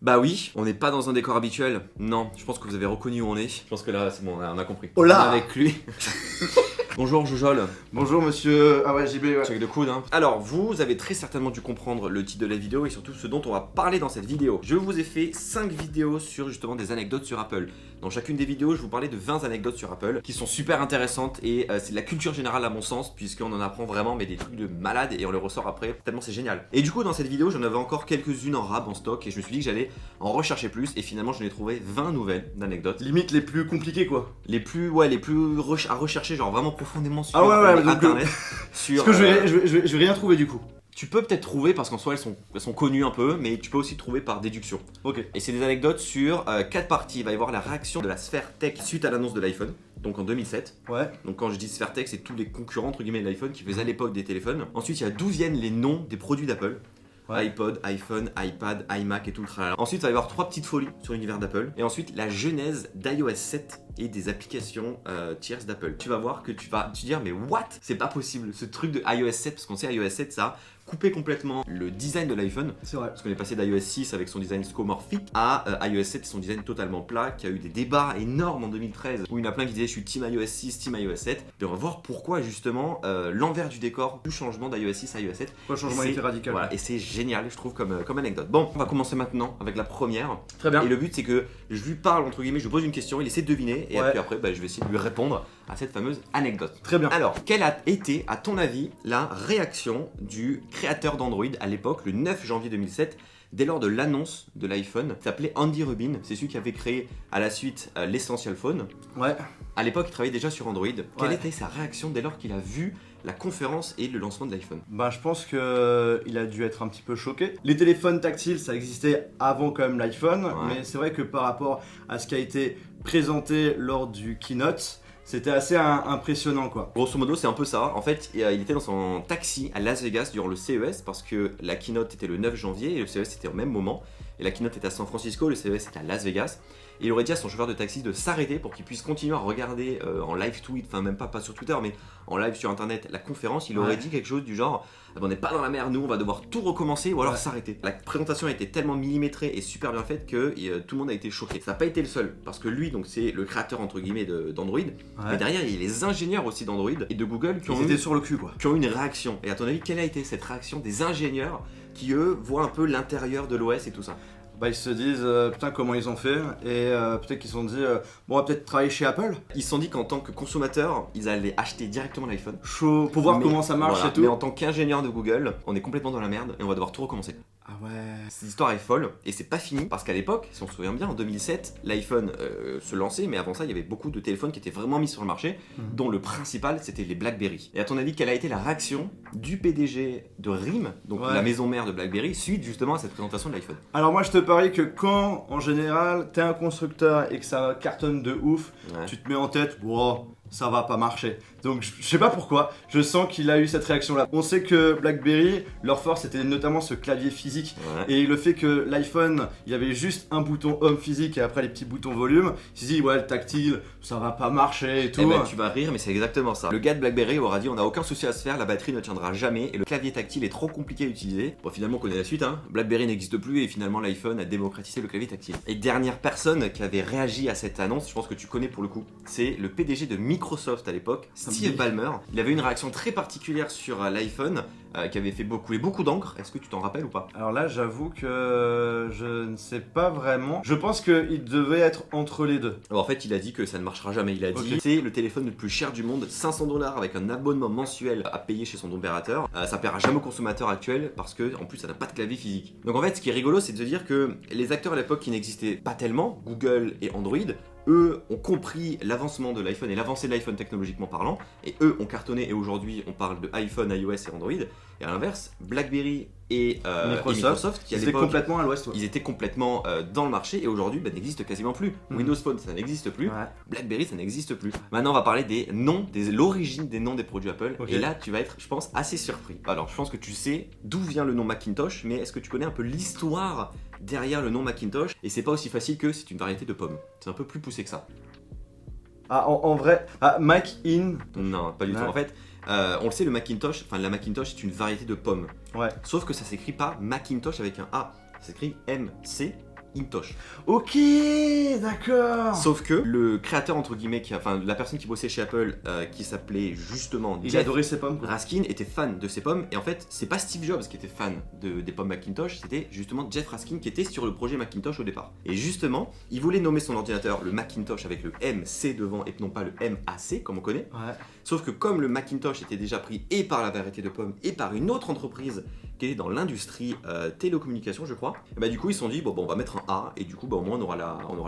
Bah oui, on n'est pas dans un décor habituel. Non, je pense que vous avez reconnu où on est. Je pense que là, c'est bon, on a compris. Oh là On est avec lui. Bonjour Joujol. Bonjour monsieur... Ah ouais, JB, ouais. Check de coude, hein. Alors, vous avez très certainement dû comprendre le titre de la vidéo et surtout ce dont on va parler dans cette vidéo. Je vous ai fait 5 vidéos sur justement des anecdotes sur Apple. Dans chacune des vidéos, je vous parlais de 20 anecdotes sur Apple qui sont super intéressantes et c'est de la culture générale à mon sens, puisqu'on en apprend vraiment mais des trucs de malade et on les ressort après, tellement c'est génial. Et du coup, dans cette vidéo, j'en avais encore quelques-unes en rab en stock et je me suis dit que j'allais en rechercher plus et finalement, j'en ai trouvé 20 nouvelles d'anecdotes. Limite les plus compliquées quoi. Les plus à rechercher, genre vraiment profondément sur donc, internet. Sur, Parce que je vais rien trouver du coup. tu peux peut-être trouver parce qu'en soi elles sont connues un peu, mais tu peux aussi trouver par déduction. Ok. Et c'est des anecdotes sur 4 parties. Il va y avoir la réaction de la sphère tech suite à l'annonce de l'iPhone, donc en 2007. Ouais. Donc quand je dis sphère tech, c'est tous les concurrents entre guillemets de l'iPhone qui faisaient à l'époque des téléphones. Ensuite, il y a d'où viennent les noms des produits d'Apple. Ouais. iPod, iPhone, iPad, iMac et tout le tralala. Ensuite, il va y avoir 3 petites folies sur l'univers d'Apple. Et ensuite, la genèse d'iOS 7 et des applications tierces d'Apple. Tu vas voir que tu vas te dire, mais what? C'est pas possible, ce truc de iOS 7, parce qu'on sait iOS 7, ça a coupé complètement le design de l'iPhone. C'est vrai. Parce qu'on est passé d'iOS 6 avec son design scomorphique à iOS 7 et son design totalement plat, qui a eu des débats énormes en 2013, où il y en a plein qui disaient je suis team iOS 6, team iOS 7. Et on va voir pourquoi justement l'envers du décor du changement d'iOS 6 à iOS 7. Le changement a été radical. Voilà, et c'est génial, je trouve, comme anecdote. Bon, on va commencer maintenant avec la première. Très bien. Et le but, c'est que je lui parle, entre guillemets, je lui pose une question, il essaie de deviner, et Ouais. puis après, je vais essayer de lui répondre à cette fameuse anecdote. Très bien. Alors, quelle a été, à ton avis, la réaction du créateur d'Android à l'époque, le 9 janvier 2007, dès lors de l'annonce de l'iPhone? Il s'appelait Andy Rubin, c'est celui qui avait créé à la suite l'Essential Phone. Ouais. À l'époque, il travaillait déjà sur Android. Quelle Ouais. était sa réaction dès lors qu'il a vu la conférence et le lancement de l'iPhone? Bah je pense que il a dû être un petit peu choqué. Les téléphones tactiles, ça existait avant quand même l'iPhone, Ouais. mais c'est vrai que par rapport à ce qui a été présenté lors du keynote, c'était assez impressionnant quoi. Grosso modo, c'est un peu ça. En fait, il était dans son taxi à Las Vegas durant le CES parce que la keynote était le 9 janvier et le CES était au même moment. Et la keynote était à San Francisco, le CES était à Las Vegas. Et il aurait dit à son chauffeur de taxi de s'arrêter pour qu'il puisse continuer à regarder en live tweet, enfin même pas sur Twitter, mais en live sur internet la conférence. Il aurait Ouais. dit quelque chose du genre on n'est pas dans la mer, nous on va devoir tout recommencer ou alors Ouais. s'arrêter. La présentation a été tellement millimétrée et super bien faite que tout le monde a été choqué. Ça n'a pas été le seul parce que lui, donc c'est le créateur entre guillemets d'Android. Mais Ouais. derrière, il y a les ingénieurs aussi d'Android et de Google Ils étaient sur le cul quoi. qui ont eu une réaction. Et à ton avis, quelle a été cette réaction des ingénieurs qui, eux, voient un peu l'intérieur de l'OS et tout ça? Bah ils se disent putain comment ils ont fait et peut-être qu'ils se sont dit bon on va peut-être travailler chez Apple. Ils se sont dit qu'en tant que consommateurs, ils allaient acheter directement l'iPhone. Chaud pour voir Mais- comment ça marche voilà. et tout. Mais en tant qu'ingénieur de Google, on est complètement dans la merde et on va devoir tout recommencer. Ah ouais. Cette histoire est folle et c'est pas fini parce qu'à l'époque, si on se souvient bien, en 2007, l'iPhone se lançait, mais avant ça, il y avait beaucoup de téléphones qui étaient vraiment mis sur le marché, dont le principal c'était les BlackBerry. Et à ton avis, quelle a été la réaction du PDG de RIM, donc Ouais. la maison mère de BlackBerry, suite justement à cette présentation de l'iPhone? Alors moi je te parie que quand en général t'es un constructeur et que ça cartonne de ouf, Ouais. tu te mets en tête, wow, ça va pas marcher. Donc je sais pas pourquoi, je sens qu'il a eu cette réaction là. On sait que BlackBerry, leur force c'était notamment ce clavier physique. Ouais. Et le fait que l'iPhone, il y avait juste un bouton home physique et après les petits boutons volume, il s'est dit ouais le tactile, ça va pas marcher et tout. Eh ben, tu vas rire, mais c'est exactement ça. Le gars de BlackBerry aura dit on n'a aucun souci à se faire, la batterie ne tiendra jamais et le clavier tactile est trop compliqué à utiliser. Bon, finalement, on connaît la suite, hein. BlackBerry n'existe plus et finalement l'iPhone a démocratisé le clavier tactile. Et dernière personne qui avait réagi à cette annonce, je pense que tu connais pour le coup, c'est le PDG de Microsoft à l'époque, Ça me Steve dit. Ballmer. Il avait une réaction très particulière sur l'iPhone qui avait fait couler beaucoup d'encre. Est-ce que tu t'en rappelles ou pas? Alors là j'avoue que je ne sais pas vraiment. Je pense qu'il devait être entre les deux. Alors, en fait, il a dit que ça ne marchera jamais. Il a dit Ok. c'est le téléphone le plus cher du monde, 500$ avec un abonnement mensuel à payer chez son opérateur. Ça plaira jamais au consommateur actuel parce que en plus ça n'a pas de clavier physique. Donc en fait, ce qui est rigolo, c'est de se dire que les acteurs à l'époque qui n'existaient pas tellement, Google et Android, eux ont compris l'avancement de l'iPhone et l'avancée de l'iPhone technologiquement parlant, et eux ont cartonné et aujourd'hui on parle de iPhone, iOS et Android. Et à l'inverse, BlackBerry et Microsoft, qui à Ils étaient l'époque complètement à l'ouest. Ouais. ils étaient complètement dans le marché et aujourd'hui n'existent quasiment plus. Mhm. Windows Phone ça n'existe plus, Ouais. BlackBerry ça n'existe plus. Maintenant on va parler des noms, l'origine des noms des produits Apple. Ok. Et là tu vas être, je pense, assez surpris. Alors je pense que tu sais d'où vient le nom Macintosh, mais est-ce que tu connais un peu l'histoire derrière le nom Macintosh? Et c'est pas aussi facile que c'est une variété de pommes. C'est un peu plus poussé que ça. Ah en vrai, ah, Mac in. Non, pas du tout. Ouais. En fait, on le sait, le Macintosh, enfin la Macintosh c'est une variété de pommes. Ouais. Sauf que ça s'écrit pas Macintosh avec un A, ça s'écrit Macintosh. Ok, d'accord. Sauf que le créateur, entre guillemets, enfin la personne qui bossait chez Apple, qui s'appelait justement Il Jeff adorait ses pommes, quoi. Raskin, était fan de ces pommes. Et en fait, c'est pas Steve Jobs qui était fan des pommes Macintosh, c'était justement Jeff Raskin qui était sur le projet Macintosh au départ. Et justement, il voulait nommer son ordinateur le Macintosh avec le MC devant et non pas le MAC comme on connaît. Ouais. Sauf que comme le Macintosh était déjà pris et par la variété de pommes et par une autre entreprise qui est dans l'industrie télécommunication, je crois, et bah du coup ils se sont dit bon, on va mettre un A et du coup bah, au moins on aura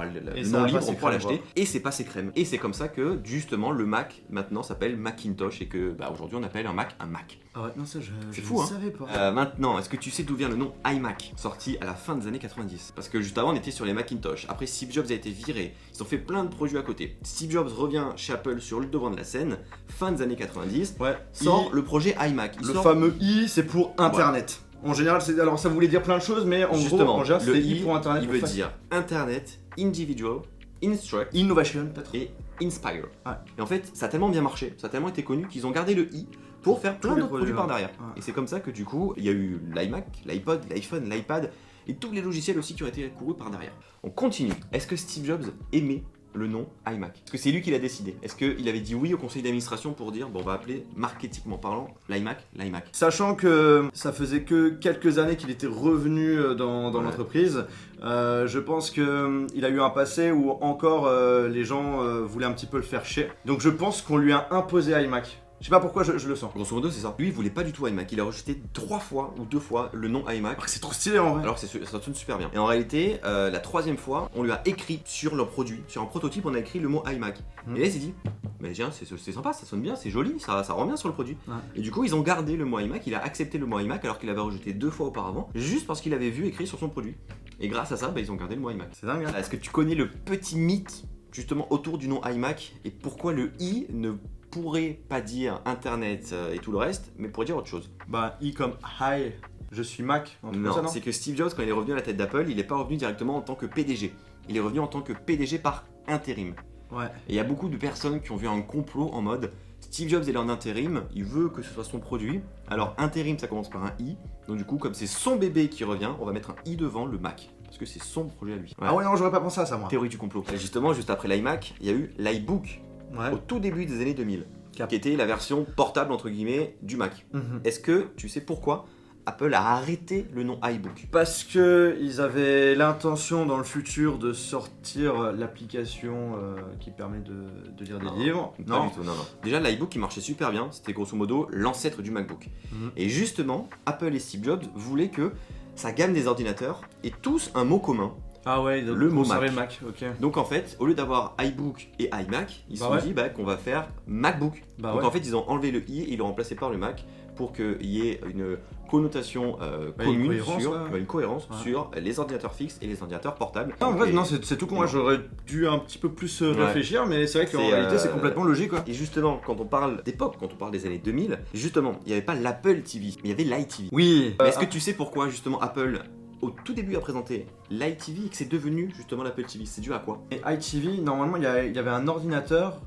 Et le ça nom va libre, passer on pourra crème, l'acheter. Et c'est passé crème. Et c'est comme ça que justement le Mac maintenant s'appelle Macintosh et que bah, aujourd'hui on appelle un Mac un Mac. Ah ouais, non, ça C'est je fou, ne hein. savais pas. Maintenant, est-ce que tu sais d'où vient le nom iMac, sorti à la fin des années 90? Parce que juste avant, on était sur les Macintosh. Après, Steve Jobs a été viré. Ils ont fait plein de produits à côté. Steve Jobs revient chez Apple sur le devant de la scène, fin des années 90, Ouais. sort le projet iMac. Il Le sort- fameux I, c'est pour Internet. En général, alors ça voulait dire plein de choses, mais en Justement, gros, en général, le c'est I, I pour Internet. il pour veut faire- dire Internet, Individual, Instruct Innovation, peut-être. et Inspire. Ouais. Et en fait, ça a tellement bien marché, ça a tellement été connu qu'ils ont gardé le i pour faire plein les d'autres produits produits, par ouais. derrière. Ouais. Et c'est comme ça que du coup, il y a eu l'iMac, l'iPod, l'iPhone, l'iPad et tous les logiciels aussi qui ont été courus par derrière. On continue. Est-ce que Steve Jobs aimait le nom iMac? Est-ce que c'est lui qui l'a décidé? Est-ce qu'il avait dit oui au conseil d'administration pour dire bon, on va appeler marketingment parlant l'iMac, l'iMac? Sachant que ça faisait que quelques années qu'il était revenu dans Ouais. l'entreprise, je pense qu'il a eu un passé où encore les gens voulaient un petit peu le faire chier. Donc je pense qu'on lui a imposé iMac. Je sais pas pourquoi je le sens. Grosso modo, c'est ça. Lui, il voulait pas du tout iMac. Il a rejeté 3 fois ou 2 fois le nom iMac. Alors que c'est trop stylé en vrai. Alors que ça sonne super bien. Et en réalité, la 3e fois, on lui a écrit sur leur produit, sur un prototype, on a écrit le mot iMac. Et là, il s'est dit, mais tiens, c'est sympa, ça sonne bien, c'est joli, ça rend bien sur le produit. Ouais. Et du coup, ils ont gardé le mot iMac, il a accepté le mot iMac alors qu'il avait rejeté 2 fois auparavant, juste parce qu'il avait vu écrit sur son produit. Et grâce à ça, bah, ils ont gardé le mot iMac. C'est dingue. Hein. Est-ce que tu connais le petit mythe justement autour du nom iMac et pourquoi le i ne pourrait pas dire Internet et tout le reste, mais pourrait dire autre chose? Bah, I comme Hi, je suis Mac. Un truc Non, comme ça, c'est que Steve Jobs, quand il est revenu à la tête d'Apple, il n'est pas revenu directement en tant que PDG. Il est revenu en tant que PDG par intérim. Ouais. Et il y a beaucoup de personnes qui ont vu un complot en mode Steve Jobs est là en intérim, il veut que ce soit son produit. Alors intérim, ça commence par un i. Donc du coup, comme c'est son bébé qui revient, on va mettre un i devant le Mac. Parce que c'est son projet à lui. Ah ouais, non, j'aurais pas pensé à ça moi. Théorie du complot. Et justement, juste après l'iMac, il y a eu l'iBook Ouais. au tout début des années 2000, Cap. qui était la version portable entre guillemets du Mac. Mhm. Est-ce que tu sais pourquoi Apple a arrêté le nom iBook? Parce que ils avaient l'intention dans le futur de sortir l'application qui permet de lire des livres. Pas du tout, non. Déjà, l'iBook il marchait super bien, c'était grosso modo l'ancêtre du MacBook. Mhm. Et justement, Apple et Steve Jobs voulaient que sa gamme des ordinateurs ait tous un mot commun. Ah ouais, donc Le mot conserver Mac. le Mac, ok. Donc en fait, au lieu d'avoir iBook et iMac, ils se Bah sont ouais. dit qu'on va faire MacBook. Bah Donc ouais. en fait, ils ont enlevé le i et ils l'ont remplacé par le Mac pour qu'il y ait une connotation commune, cohérence, sur, ouais. une cohérence Ouais. sur les ordinateurs fixes et les ordinateurs portables. Non, en vrai, Et- non, c'est tout con. Moi, j'aurais dû un petit peu plus réfléchir, mais c'est vrai qu'en C'est, réalité, c'est complètement logique, quoi. Et justement, quand on parle d'époque, quand on parle des années 2000, justement, il n'y avait pas l'Apple TV, mais il y avait l'iTV. Oui. Mais est-ce que tu sais pourquoi justement Apple au tout début a présenté l'iTV et que c'est devenu justement l'Apple TV? C'est dû à quoi? Et iTV, normalement, il y avait un ordinateur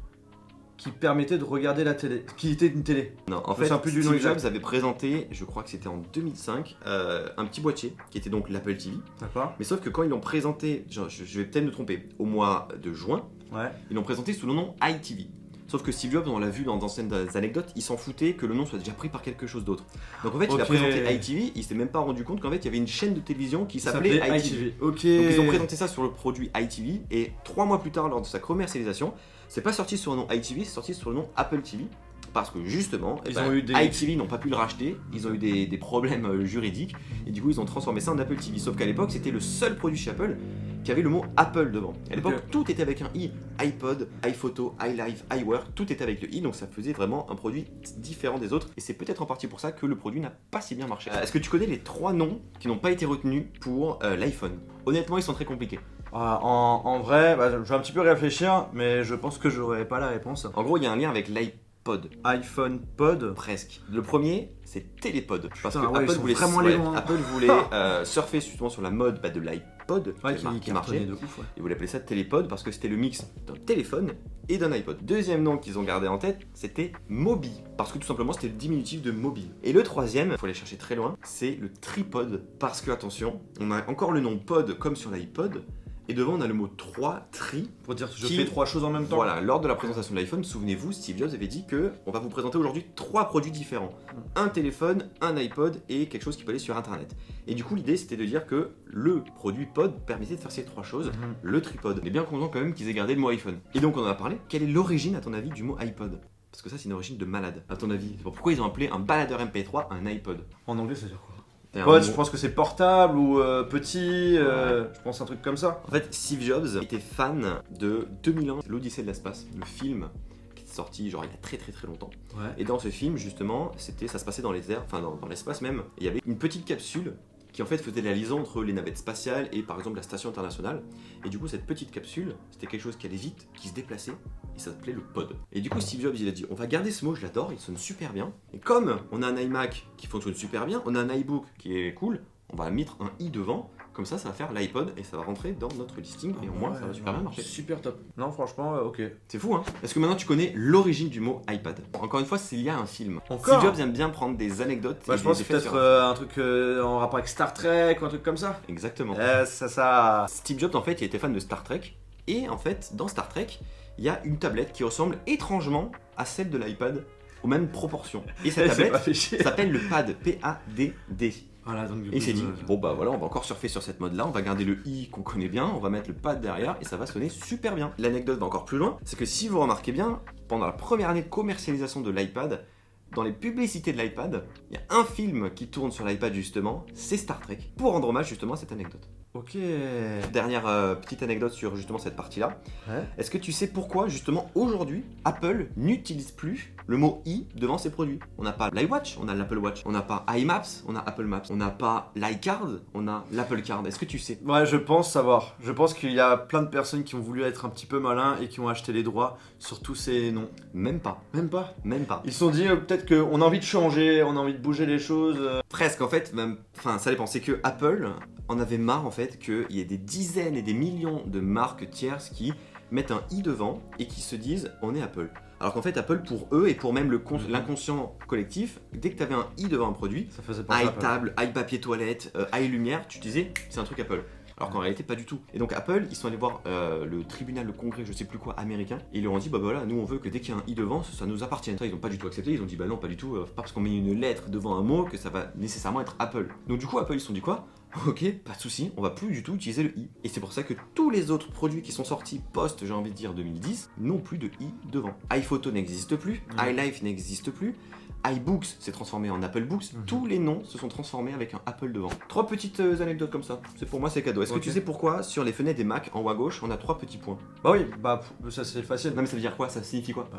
qui permettait de regarder la télé, qui était une télé. Non, en Je fait, sais plus du nom Steve exact. Jobs avait présenté, je crois que c'était en 2005, un petit boîtier qui était donc l'Apple TV. D'accord. Mais sauf que quand ils l'ont présenté, je vais peut-être me tromper, au mois de juin, Ouais. ils l'ont présenté sous le nom iTV. Sauf que Steve Jobs, on l'a vu dans d'anciennes anecdotes, il s'en foutait que le nom soit déjà pris par quelque chose d'autre. Donc en fait, il a Ok. présenté iTV, il s'est même pas rendu compte qu'en fait, il y avait une chaîne de télévision qui s'appelait iTV. Ok. Donc ils ont présenté ça sur le produit iTV et 3 mois plus tard, lors de sa commercialisation, c'est pas sorti sur le nom iTV, c'est sorti sur le nom Apple TV. Parce que justement, Ils ont eu des- iTV n'ont pas pu le racheter, ils ont eu des problèmes juridiques et du coup ils ont transformé ça en Apple TV. Sauf qu'à l'époque c'était le seul produit chez Apple qui avait le mot Apple devant. À l'époque Ok. tout était avec un i, iPod, iPhoto, iLife, iWork, tout était avec le i, donc ça faisait vraiment un produit différent des autres et c'est peut-être en partie pour ça que le produit n'a pas si bien marché. Est-ce que tu connais les 3 noms qui n'ont pas été retenus pour l'iPhone? Honnêtement ils sont très compliqués. Ah, en vrai, bah, je vais un petit peu réfléchir, mais je pense que j'aurais pas la réponse. En gros il y a un lien avec Pod. iPhone Pod. Presque. Le premier, c'est Télépod. Parce que Putain, ouais, ils Apple sont voulait, vraiment les noms, hein. Apple voulait surfer justement sur la mode de l'iPod Ouais, qui qui marchait. cartonnait de ouf, ouais. Ils voulaient appeler ça Télépod parce que c'était le mix d'un téléphone et d'un iPod. Deuxième nom qu'ils ont gardé en tête, c'était Mobi. Parce que tout simplement, c'était le diminutif de mobile. Et le troisième, il faut aller chercher très loin, c'est le Tripod. Parce que, attention, on a encore le nom pod comme sur l'iPod. Et devant, on a le mot 3, tri. Pour dire que je Qui- fais 3 choses en même temps. Voilà, lors de la présentation de l'iPhone, souvenez-vous, Steve Jobs avait dit que on va vous présenter aujourd'hui 3 produits différents. Un téléphone, un iPod et quelque chose qui peut aller sur Internet. Et du coup, l'idée, c'était de dire que le produit pod permettait de faire ces 3 choses. Le tripod. On est bien content quand même qu'ils aient gardé le mot iPhone. Et donc, on en a parlé. Quelle est l'origine, à ton avis, du mot iPod? Parce que ça, c'est une origine de malade, à ton avis. Pourquoi ils ont appelé un baladeur MP3 un iPod? En anglais, ça veut dire quoi? Et un Pod, mot- je pense que c'est portable ou petit, je pense un truc comme ça. En fait, Steve Jobs était fan de 2001, l'Odyssée de l'espace, le film qui est sorti genre il y a très très très longtemps. Ouais. Et dans ce film, justement, ça se passait dans les airs, enfin dans l'espace même. Et il y avait une petite capsule qui en fait faisait la liaison entre les navettes spatiales et par exemple la station internationale. Et du coup, cette petite capsule, c'était quelque chose qui allait vite, qui se déplaçait, et ça s'appelait le pod. Et du coup, Steve Jobs, il a dit, on va garder ce mot, je l'adore, il sonne super bien. Et comme on a un iMac qui fonctionne super bien, on a un iBook qui est cool, on va mettre un i devant. Comme ça va faire l'iPod et ça va rentrer dans notre listing et au moins ça va super bien marcher. Super top. Non, franchement, ok. C'est fou, hein? Est-ce que maintenant tu connais l'origine du mot iPad? Encore une fois, c'est lié à un film. Encore? Steve Jobs aime bien prendre des anecdotes. Bah, et je pense des que c'est faits peut-être sur- un truc en rapport avec Star Trek ou un truc comme ça. Exactement. Ça. Steve Jobs, en fait, il était fan de Star Trek. Et en fait, dans Star Trek, il y a une tablette qui ressemble étrangement à celle de l'iPad, aux mêmes proportions. Et cette C'est pas tablette fait chier. s'appelle le Pad, P-A-D-D. Voilà, donc du Et il s'est dit, je- bon bah voilà, on va encore surfer sur cette mode là, on va garder le i qu'on connaît bien, on va mettre le pad derrière et ça va sonner super bien. L'anecdote va encore plus loin, c'est que si vous remarquez bien, pendant la première année de commercialisation de l'iPad, dans les publicités de l'iPad, il y a un film qui tourne sur l'iPad justement, c'est Star Trek, pour rendre hommage justement à cette anecdote. Ok. Dernière petite anecdote sur justement cette partie-là. Ouais. Est-ce que tu sais pourquoi justement aujourd'hui Apple n'utilise plus le mot i devant ses produits? On n'a pas l'iWatch, on a l'Apple Watch. On n'a pas iMaps, on a Apple Maps. On n'a pas l'iCard, on a l'Apple Card. Est-ce que tu sais? Ouais, je pense savoir. Je pense qu'il y a plein de personnes qui ont voulu être un petit peu malins et qui ont acheté les droits sur tous ces noms. Même pas. Même pas. Même pas. Ils se sont dit peut-être qu'on a envie de changer, on a envie de bouger les choses. Presque en fait, même, enfin ça dépend. C'est que Apple en avait marre en fait qu'il y ait des dizaines et des millions de marques tierces qui mettent un i devant et qui se disent on est Apple. Alors qu'en fait Apple pour eux et pour même l'inconscient collectif, dès que tu avais un i devant un produit, Ça faisait penser à Apple. iTable, iPapier toilette, iLumière, tu disais c'est un truc Apple. Alors qu'en réalité pas du tout. Et donc Apple, ils sont allés voir le tribunal, le congrès, je sais plus quoi, américain, et ils leur ont dit bah voilà, nous on veut que dès qu'il y a un i devant, ça nous appartienne. Ça, ils ont pas du tout accepté, ils ont dit bah non pas du tout, pas parce qu'on met une lettre devant un mot que ça va nécessairement être Apple. Donc du coup Apple ils se sont dit quoi? Ok, pas de souci, on va plus du tout utiliser le i. Et c'est pour ça que tous les autres produits qui sont sortis post, j'ai envie de dire 2010, n'ont plus de i devant. iPhoto n'existe plus, iLife n'existe plus, iBooks s'est transformé en Apple Books, tous les noms se sont transformés avec un Apple devant. 3 petites anecdotes comme ça, c'est pour moi c'est cadeau. Est-ce Ok. que tu sais pourquoi sur les fenêtres des Mac en haut à gauche on a 3 petits points? Bah oui, bah ça c'est facile. Non mais ça veut dire quoi? Ça signifie quoi?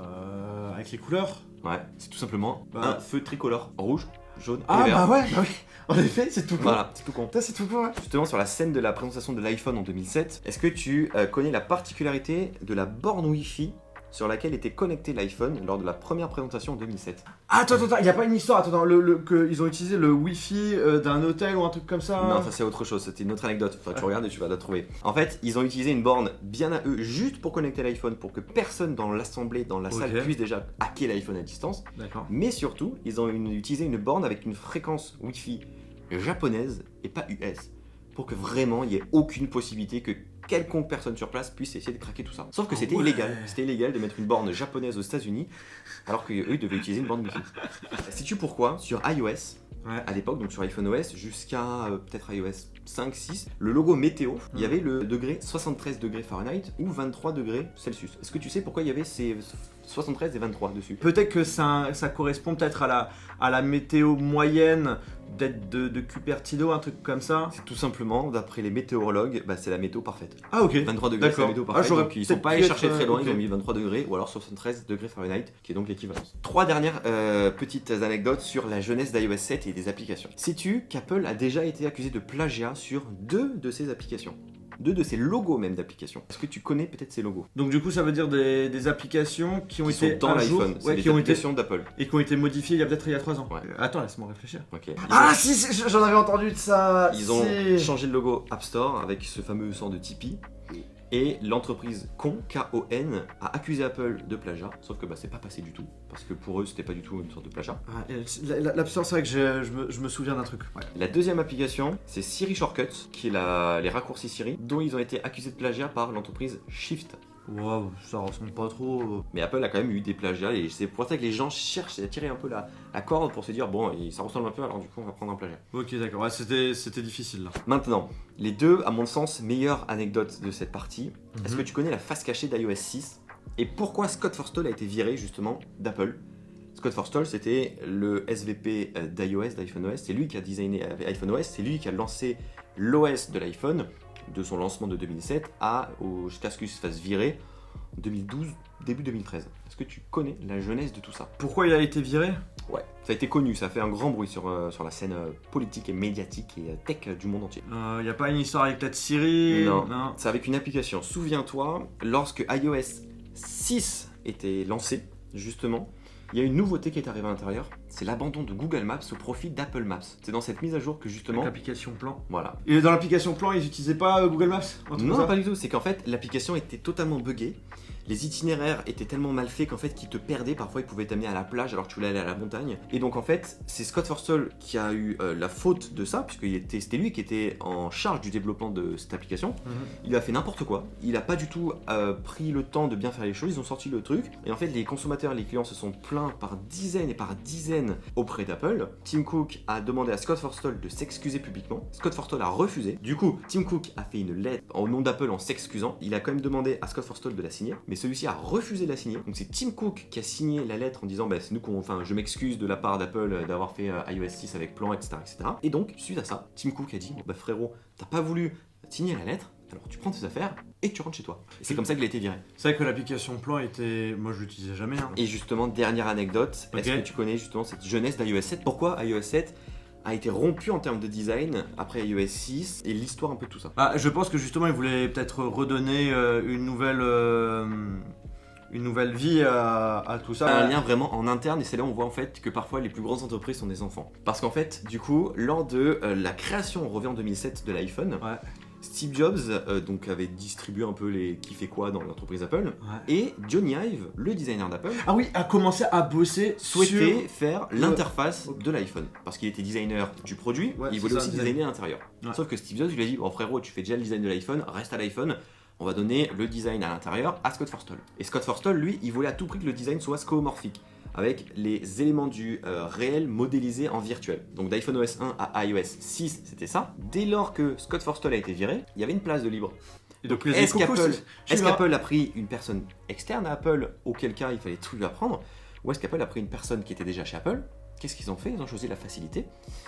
Avec les couleurs. Ouais, c'est tout simplement Bah. un feu tricolore, rouge, jaune et Ah vert. bah ouais, bah oui. En effet, c'est tout con. Voilà, c'est tout con. Putain, c'est tout con, ouais. Justement sur la scène de la présentation de l'iPhone en 2007, est-ce que tu connais la particularité de la borne Wi-Fi sur laquelle était connecté l'iPhone lors de la première présentation en 2007? Attends, il y a pas une histoire, attends, ils ont utilisé le Wi-Fi d'un hôtel ou un truc comme ça. Non, ça c'est autre chose, c'était une autre anecdote. Enfin, tu regardes et tu vas la trouver. En fait, ils ont utilisé une borne bien à eux, juste pour connecter l'iPhone, pour que personne dans l'assemblée, dans la salle, Ok. puisse déjà hacker l'iPhone à distance. D'accord. Mais surtout, ils ont utilisé une borne avec une fréquence Wi-Fi japonaise et pas US, pour que vraiment il n'y ait aucune possibilité que quelconque personne sur place puisse essayer de craquer tout ça. Sauf que Ah c'était ouais. illégal. C'était illégal de mettre une borne japonaise aux États-Unis, alors qu'eux devaient utiliser une borne Wi-Fi. Sais-tu pourquoi sur iOS, Ouais. à l'époque, donc sur iPhone OS, jusqu'à peut-être iOS 5, 6, le logo météo, il y avait le degré 73 degrés Fahrenheit ou 23 degrés Celsius. Est-ce que tu sais pourquoi il y avait ces 73 et 23 dessus? Peut-être que ça correspond peut-être à la météo moyenne d'être de Cupertino, un truc comme ça. C'est tout simplement, d'après les météorologues, bah, c'est la météo parfaite. Ah ok. 23 degrés, c'est la D'accord. météo Ah, parfaite, j'aurais donc ils sont peut-être pas pu allés être, chercher très loin, ok. ils ont mis 23 degrés ou alors 73 degrés Fahrenheit, qui est donc l'équivalence. 3 dernières petites anecdotes sur la jeunesse d'iOS 7 et des applications. Sais-tu qu'Apple a déjà été accusé de plagiat sur 2 de ses applications? 2 de ses logos même d'applications. Est-ce que tu connais peut-être ces logos? Donc du coup ça veut dire des applications qui ont Qui été sont dans à jour, l'iPhone, c'est ouais, des qui ont été applications d'Apple. et qui ont été modifiées il y a 3 ans. Ouais. Attends, laisse-moi réfléchir. Ok. Ah si, j'en avais entendu de ça. Ils ont si. changé le logo App Store avec ce fameux sort de Tipeee. Et l'entreprise K-O-N, a accusé Apple de plagiat. Sauf que c'est pas passé du tout. Parce que pour eux, c'était pas du tout une sorte de plagiat. L'absence, c'est vrai que je me souviens d'un truc. Ouais. La deuxième application, c'est Siri Shortcuts, qui est les raccourcis Siri, dont ils ont été accusés de plagiat par l'entreprise Shift. Waouh, ça ressemble pas trop. Mais Apple a quand même eu des plagiats et c'est pour ça que les gens cherchent à tirer un peu la corde pour se dire bon, ça ressemble un peu, alors du coup on va prendre un plagiat. Ok, d'accord, ouais, c'était difficile là. Maintenant, les deux, à mon sens, meilleures anecdotes de cette partie. Est-ce que tu connais la face cachée d'iOS 6 et pourquoi Scott Forstall a été viré justement d'Apple? Scott Forstall, c'était le SVP d'iOS, d'iPhone OS, c'est lui qui a designé iPhone OS, c'est lui qui a lancé l'OS de l'iPhone, de son lancement de 2007 jusqu'à ce qu'il se fasse virer en 2012, début 2013. Est-ce que tu connais la genèse de tout ça? Pourquoi il a été viré? Ouais, ça a été connu, ça a fait un grand bruit sur la scène politique et médiatique et tech du monde entier. Y a pas une histoire avec peut-être Siri? Non, c'est avec une application. Souviens-toi, lorsque iOS 6 était lancé, justement, il y a une nouveauté qui est arrivée à l'intérieur, c'est l'abandon de Google Maps au profit d'Apple Maps. C'est dans cette mise à jour que justement... L'application plan. Voilà. Et dans l'application plan, ils n'utilisaient pas Google Maps? Non, pas du tout, c'est qu'en fait, l'application était totalement buggée. Les itinéraires étaient tellement mal faits qu'en fait, qu'ils te perdaient. Parfois, ils pouvaient t'amener à la plage alors que tu voulais aller à la montagne. Et donc, en fait, c'est Scott Forstall qui a eu la faute de ça, puisque c'était lui qui était en charge du développement de cette application. Il a fait n'importe quoi. Il a pas du tout pris le temps de bien faire les choses. Ils ont sorti le truc. Et en fait, les consommateurs, les clients se sont plaints par dizaines et par dizaines auprès d'Apple. Tim Cook a demandé à Scott Forstall de s'excuser publiquement. Scott Forstall a refusé. Du coup, Tim Cook a fait une lettre au nom d'Apple en s'excusant. Il a quand même demandé à Scott Forstall de la signer. Mais celui-ci a refusé de la signer. Donc c'est Tim Cook qui a signé la lettre en disant c'est nous je m'excuse de la part d'Apple d'avoir fait iOS 6 avec plan, etc., etc. Et donc, suite à ça, Tim Cook a dit frérot, t'as pas voulu signer la lettre, alors tu prends tes affaires et tu rentres chez toi. Et c'est comme ça qu'il a été viré. C'est vrai que l'application plan était... Moi je l'utilisais jamais. Et justement, dernière anecdote, est-ce que tu connais justement cette jeunesse d'iOS 7? Pourquoi iOS 7 a été rompu en termes de design après iOS 6 et l'histoire un peu de tout ça? Je pense que justement ils voulaient peut-être redonner une nouvelle vie à tout ça. Un lien vraiment en interne, et c'est là où on voit en fait que parfois les plus grandes entreprises sont des enfants. Parce qu'en fait, du coup, lors de la création, on revient en 2007 de l'iPhone, Steve Jobs avait distribué un peu les qui fait quoi dans l'entreprise Apple, et Johnny Ive, le designer d'Apple, a commencé à bosser souhaitait faire l'interface de l'iPhone. Parce qu'il était designer du produit, il voulait aussi designer l'intérieur. Sauf que Steve Jobs lui a dit frérot, tu fais déjà le design de l'iPhone, reste à l'iPhone. On va donner le design à l'intérieur à Scott Forstall. Et Scott Forstall, lui, il voulait à tout prix que le design soit skeuomorphique, avec les éléments du réel modélisés en virtuel. Donc d'iPhone OS 1 à iOS 6, c'était ça. Dès lors que Scott Forstall a été viré, il y avait une place de libre. Et donc est-ce qu'Apple a pris une personne externe à Apple, auquel cas il fallait tout lui apprendre, ou est-ce qu'Apple a pris une personne qui était déjà chez Apple? Qu'est-ce qu'ils ont fait? Ils ont choisi la facilité.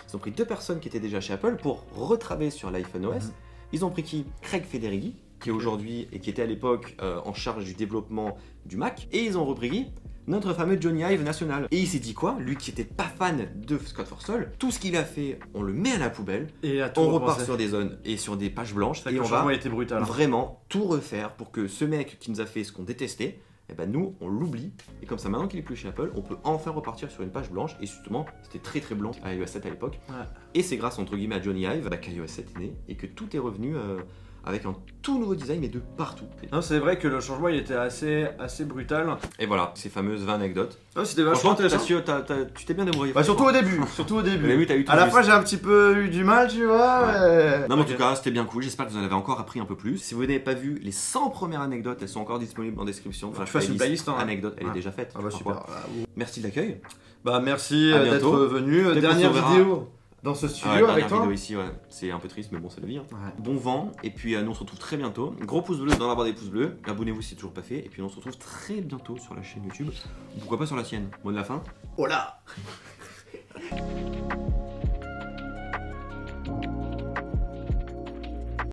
Ils ont pris 2 personnes qui étaient déjà chez Apple pour retravailler sur l'iPhone OS. Ils ont pris qui? Craig Federighi, qui est aujourd'hui et qui était à l'époque en charge du développement du Mac, et ils ont repris qui? Notre fameux Johnny Ive national. Et il s'est dit quoi? Lui qui était pas fan de Scott Forstall, tout ce qu'il a fait, on le met à la poubelle, et on repart sur des zones et sur des pages blanches, et on va vraiment tout refaire pour que ce mec qui nous a fait ce qu'on détestait, nous on l'oublie, et comme ça maintenant qu'il est plus chez Apple, on peut enfin repartir sur une page blanche, et justement c'était très très blanc à iOS 7 à l'époque, et c'est grâce entre guillemets à Johnny Ive qu'iOS 7 est né, et que tout est revenu avec un tout nouveau design, mais de partout. Non, c'est vrai que le changement il était assez brutal. Et voilà, ces fameuses 20 anecdotes. C'était vachement intéressant. Tu t'es bien débrouillé. Surtout au début. Mais oui, t'as eu tout à la fin, j'ai un petit peu eu du mal, tu vois. Non, mais en tout cas, c'était bien cool. J'espère que vous en avez encore appris un peu plus. Si vous n'avez pas vu les 100 premières anecdotes, elles sont encore disponibles en description. Je fasse une playlist. Anecdote, elle est déjà faite. Super. Merci de l'accueil. Merci d'être venu. Dernière vidéo dans ce studio avec toi. Vidéo ici, c'est un peu triste, mais bon, c'est la vie. Bon vent, et puis nous on se retrouve très bientôt. Gros pouce bleu dans la barre des pouces bleus. Abonnez-vous si c'est toujours pas fait, et puis on se retrouve très bientôt sur la chaîne YouTube. Pourquoi pas sur la sienne. Mot de la fin. Oh là.